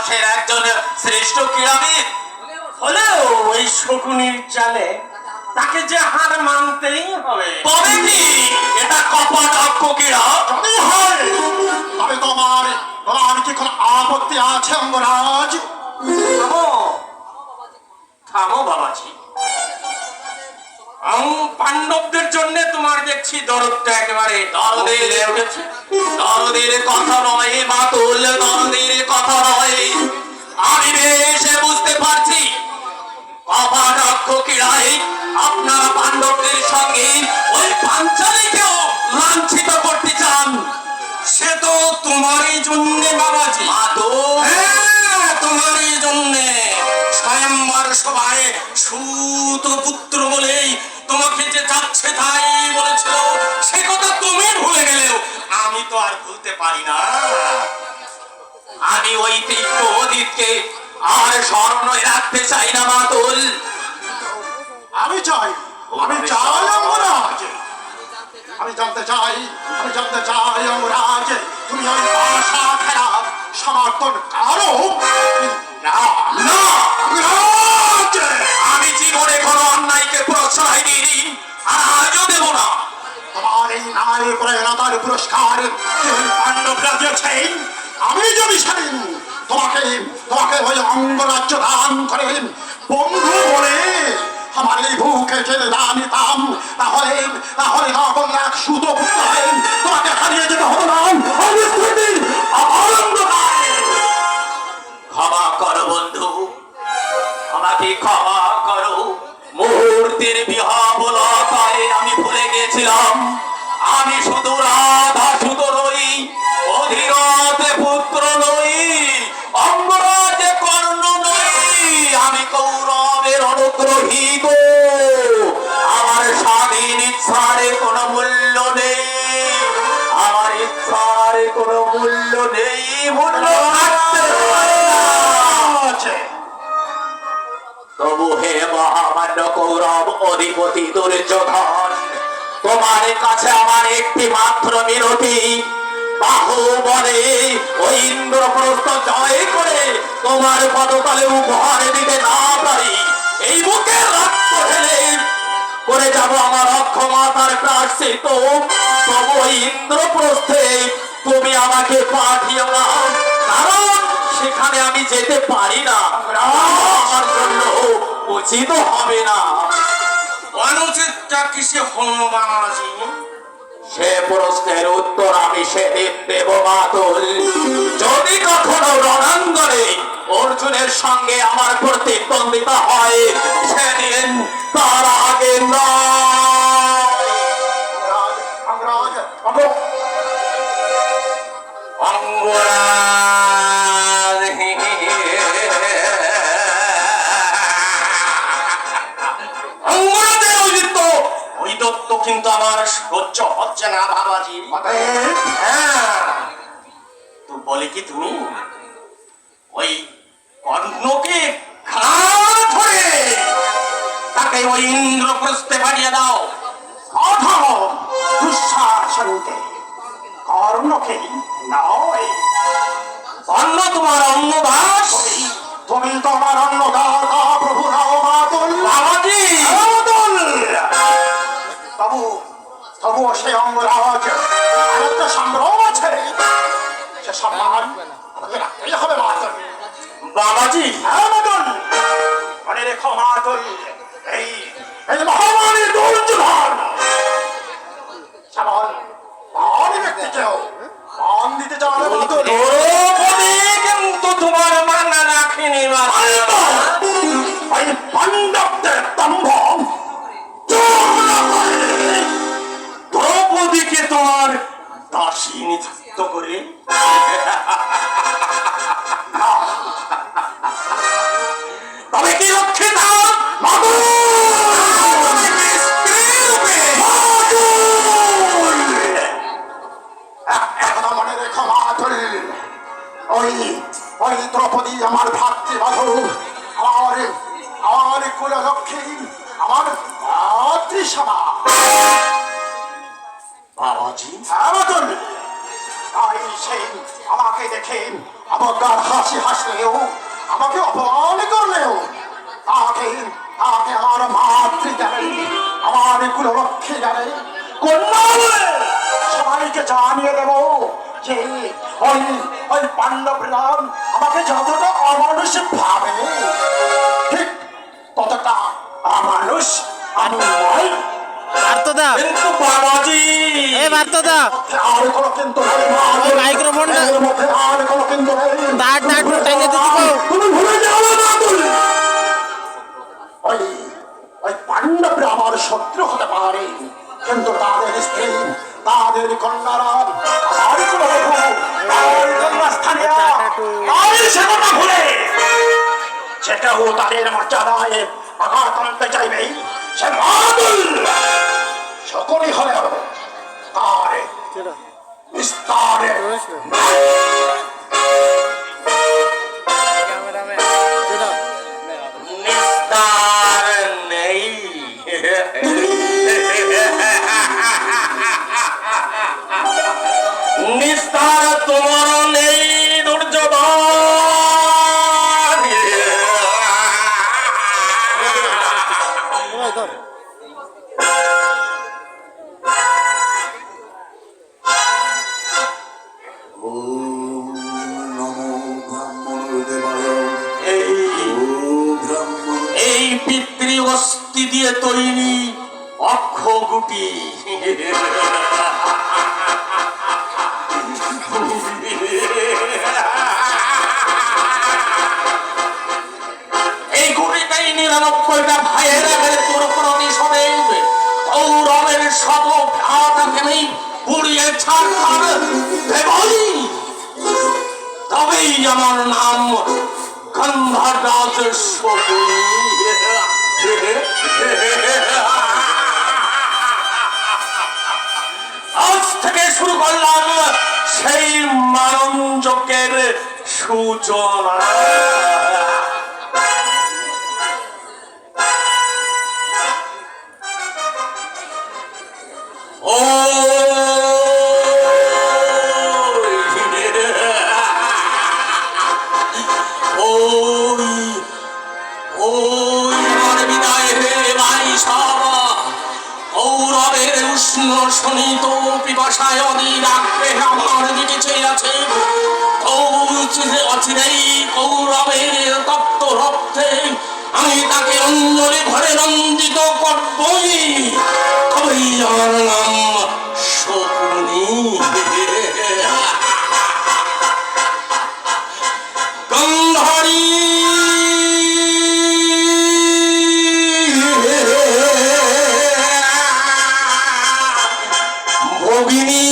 ইতিহাসের একজন শ্রেষ্ঠ ক্রীড়াবিদ হলেও ওই শকুনির চালে তাকে যে হার মানতেই হবে। তবে কি এটা কপটক্ষ ক্রীড়া? যদি হয় তবে তোমার কি কোনো আপত্তি আছে অঙ্গরাজ? থামো থামো বাবাজি, পাণ্ডবদের জন্য তোমার দেখছি দরদটা একেবারে দরদের উঠেছে। দরদের কথা নয় মাতুল, দরদের কথা নয়। আমি বেশ বুঝতে পারছি কপটক্ষ ক্রীড়ায় আপনারা পাণ্ডবদের সঙ্গে ওই পাঞ্চালীকেও লাঞ্ছিত করতে চান। সে তো তোমারই জন্য বাবাজি, মাতুল হ্যাঁ তোমারই জন্য। স্বয়ম্বর সভায় সুত পুত্র বলেই তোমাকে যে যাচ্ছে তাই বলেছিল, সে কথা তুমি ভুলে গেলেও আমি তো আর ভুলতে পারি না। আমি ওই তীব্র অতীতকে আর স্মরণে রাখতে চাই না মাতুল। আমি চাই অঙ্গরাজ। আমি জানতে চাই অঙ্গরাজ, তুমি ওই ভাষা খেলা সমর্থন করো? না না, অঙ্গরাজ! আমি জীবনে কোনো অন্যায়কে প্রশ্রয় দিইনি, আর আজও দেব না। তোমার এই নারী প্রয়োজনতার পুরস্কার পাণ্ডবরা দিয়েছেন। আমি যদি সেদিন তোমাকে ওই অঙ্গরাজ্য দান করে বন্ধু বলে আমার এই বুকে ছেড়ে দানিতাম, তাহলে তখন এক সুতো পুত্র হয়ে তোমাকে হারিয়ে যেতে হবে না। আমি স্মৃতির আনন্দ পাই। ক্ষমা করো বন্ধু, আমাকে ক্ষমা করো। মুহূর্তের বিহবলতায় আমি ভুলে গেছিলাম আমি শুধু রাধা শুধু নই, অধীরথ পুত্র নই, অঙ্গরাজ কর্ণ নই, আমি কৌরবের অনুগ্রহী গো। আমার স্বাধীন ইচ্ছার কোনো মূল্য নেই, আমার ইচ্ছার কোনো মূল্য নেই, মূল্য থাকতে পারে না। তবু হে মহামান্য কৌরব অধিপতি দুর্যোধন, তোমার কাছে আমার একটি মাত্র মিনতি। বাহুবলে ওই ইন্দ্রপ্রস্থ জয় করে তোমার পদতলে উপহার দিতে না পারি, এই বুকের রক্ত ঢেলে করে যাব আমার অক্ষমতার প্রায়শ্চিত্ত। তবু ওই ইন্দ্রপ্রস্থে তুমি আমাকে পাঠিও না, কারণ সেখানে আমি যেতে পারি না, আমার জন্য উচিত হবে না। অনুচিতটা কিসে হলো বাবাজি? সে প্রশ্নের উত্তর আমি সেদিন দেব মাতুল, যদি কখনো রণাঙ্গনে অর্জুনের সঙ্গে আমার প্রতিদ্বন্দ্বিতা হয় সেদিন, তার আগে নয়। অঙ্গরাজ, অঙ্গরাজ অঙ্গরাজের ওই দত্ত কিন্তু আমার সহ্য হচ্ছে না বাবাজি। হ্যাঁ তো বলে কি তুমি ওই কর্ণকে ঘাড় ধরে তাকে ওই ইন্দ্রপ্রস্থে পাঠিয়ে দাও। দুঃশাসনকে কর্ণকে নয়। কর্ণ তোমার অন্নদাস, তুমি তো আমার অন্নদাতা প্রভু রাও মাতুল। বাবাজি মাতুল! তবু সে অঙ্গরাজ আর একটা সম্ভ্রম আছে, সে সম্মান আমাকে রাখতেই হবে মাতুল। বাবাজি হ্যাঁ মাতুল, মনে রেখো মাতুল, এই মহামারী দুর্যোধন যেমন মহান ব্যক্তিকেও মান দিতে জানে মাতুল। দ্রৌপদী কিন্তু তোমার মানা রাখেনি ওই পাণ্ডবদের দম্ভ দ্রৌপদীকে তোমার দাসী নিযুক্ত করে তবে কি লক্ষ্যে দাও মনে রেখো মাতুল, ওই দ্রৌপদী আমার ভাতৃবধূ, আমার কুললক্ষ্মী, আমার মাতৃসভা। বাবাজি মাতুল, তাই সেই আমাকে আমাকে দেখে আমার হাসি হাসলেও, আমাকে অপমান করলেও তাকে তাকে আমার মাতৃ জানে, আমার কুলরক্ষী জানে, কন্যা বলে সবাইকে জানিয়ে দেব যে ওই ওই পাণ্ডবরা আমাকে যতটা অমানুষ ভাবে, ঠিক ততটা অমানুষ আমি নই। বার্তদা কিন্তু বাবাজি, এ বার্তদা আর কোনো কিন্তু নেই মা, ওই মাইক্রোফোনটা এর মধ্যে আর কোনো কিন্তু নেই। দাঁড় একটু টাইনে দিতে পারো। তুমি ভুলে যাও না তুই। ওই ওই পাণ্ডবরা আমার শত্রু হতে পারে, কিন্তু তাদের স্ত্রী, তাদের কন্যারা আমার কোনো বধূ, আমার কন্যাস্থানীয়, আমি সে কথা ভুলে সেটাও তাদের মর্যাদায় আঘাত আনতে চাইবে। সে মাদুল সকলই হলেও তার বিস্তারে নিস্তার নেই। নিস্তার তোমার নেই দুর্যোধন। এই পিতৃ অস্থি দিয়ে তৈরি অক্ষগুটি, এই গুটিটাই 99টা ভাইয়ের আগে তোর প্রতিশোধে কৌরবের শত ভ্রাতাকে নেই পুড়িয়ে ছাড়খাড় দেবই। তবেই আমার নাম গন্ধরাজ শকুনি। আজ থেকে শুরু করলাম সেই মানঞ্জকের সূচনা। ও কৌরবের উষ্ণ শোনিত পিপাসায় অধীর আগ্রহে আমার দিকে চেয়ে আছে। অচিরেই কৌরবের তপ্ত রক্তে আমি তাকে অঞ্জলি ভরে রঞ্জিত করবই। তবেই আমার নাম শকুনি। গন্ধর্বী ভগিনী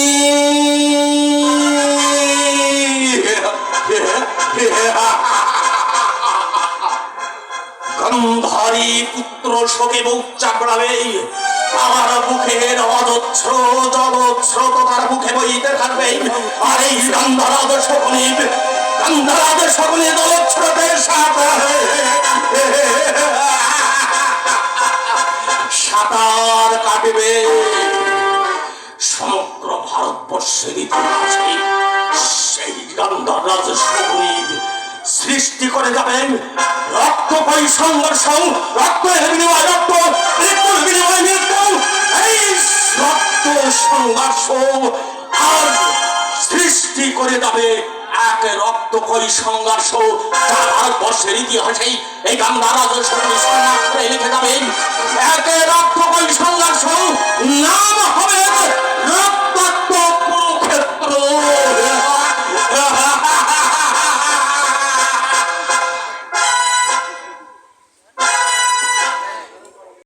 গন্ধর্বী পুত্র শোকে বুক চাপড়াবে। আমার বুকের অজস্র জলস্রোত তার মুখে বইতে থাকবে। আর এই গন্ধরাজ শকুনি, গন্ধরাজ শকুনি জলস্রোতের সাথে সাঁতার কাটবে। সমগ্র ভারতবর্ষের ইতিহাসে সেই গন্ধরাজ শকুনি সৃষ্টি করে যাবেন রক্তময় সংঘর্ষ, রক্তের বিনিময় রক্ত, মৃত্যুর বিনিময় মৃত্যু। এই রক্ত সংঘর্ষ আজ সৃষ্টি করে যাবে এক রক্তময় সংঘর্ষ, যা ভারতবর্ষের ইতিহাসে এই গন্ধরাজ শকুনি সংঘর্ষ লিখে যাবেন। এক রক্তময় সংঘর্ষ না